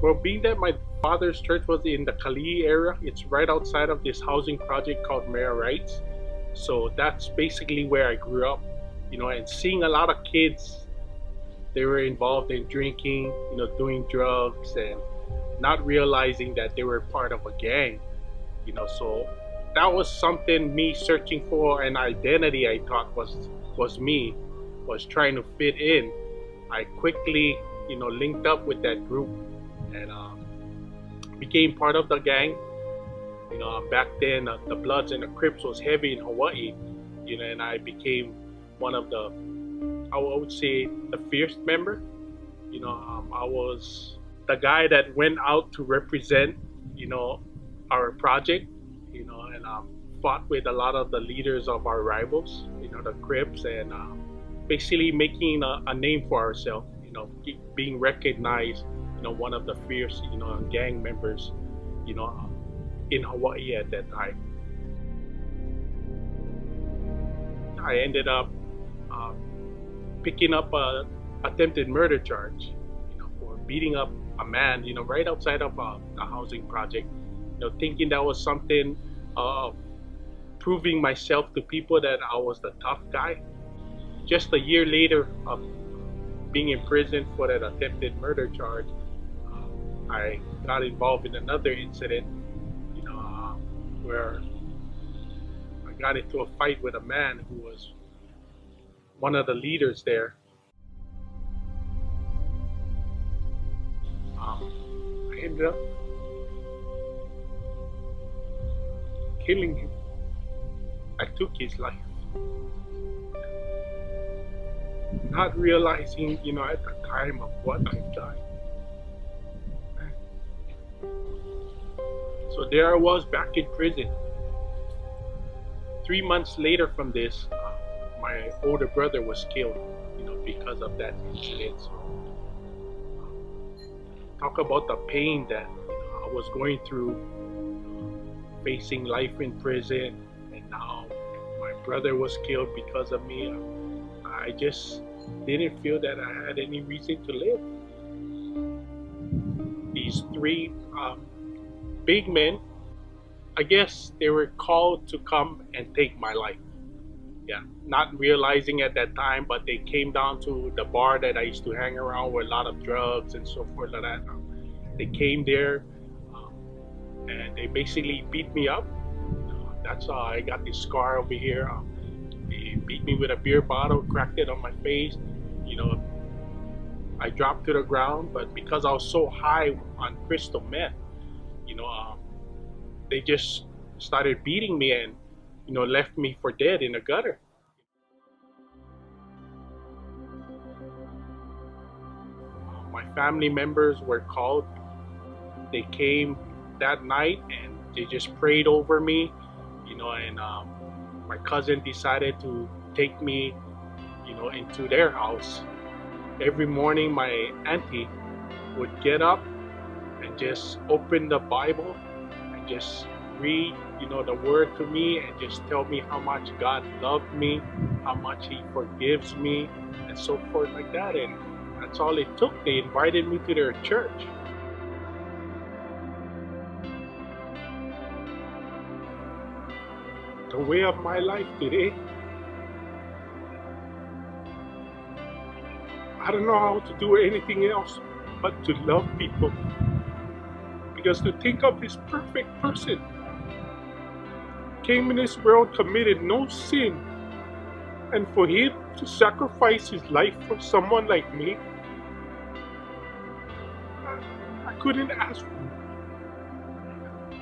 Well, being that my father's church was in the Kalihi area, it's right outside of this housing project called Mara Rights. So that's basically where I grew up, and seeing a lot of kids, they were involved in drinking, doing drugs and not realizing that they were part of a gang, so that was something me searching for an identity I thought was me, was trying to fit in. I quickly, linked up with that group and became part of the gang. Back then the Bloods and the Crips was heavy in Hawaii, and I became one of the, I would say, the fierce member. I was the guy that went out to represent, our project, and fought with a lot of the leaders of our rivals, the Crips, and basically making a name for ourselves, being recognized, one of the fierce, gang members, you know, um, in Hawaii at that time. I ended up uh, picking up a attempted murder charge, for beating up a man, right outside of a housing project, thinking that was something, uh, proving myself to people that I was the tough guy. Just a year later of being in prison for that attempted murder charge, I got involved in another incident, where I got into a fight with a man who was one of the leaders there. I ended up killing him. I took his life, not realizing, at the time of what I've done. So there I was back in prison. 3 months later from this, my older brother was killed, because of that incident. So talk about the pain that, I was going through, facing life in prison, and now my brother was killed because of me. I just didn't feel that I had any reason to live. These three big men, I guess they were called to come and take my life. Yeah, not realizing at that time, but they came down to the bar that I used to hang around with a lot of drugs and so forth like that. They came there, um, and they basically beat me up. That's how I got this scar over here. They beat me with a beer bottle, cracked it on my face. You know, I dropped to the ground, but because I was so high on crystal meth, you know, um, they just started beating me and, left me for dead in the gutter. My family members were called. They came that night and they just prayed over me, and my cousin decided to take me, into their house. Every morning, my auntie would get up and just open the Bible and just read, the word to me and just tell me how much God loved me, how much He forgives me, and so forth like that. And that's all it took. They invited me to their church. The way of my life today, I don't know how to do anything else but to love people. Because to think of this perfect person came in this world, committed no sin, and for him to sacrifice his life for someone like me, I couldn't ask for it.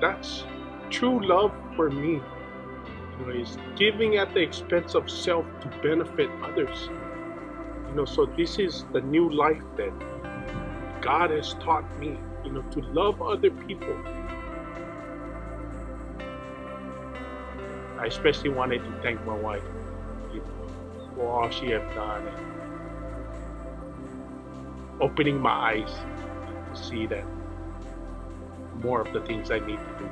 That's true love for me. Is giving at the expense of self to benefit others. So this is the new life that God has taught me, to love other people. I especially wanted to thank my wife, for all she has done and opening my eyes to see that more of the things I need to do.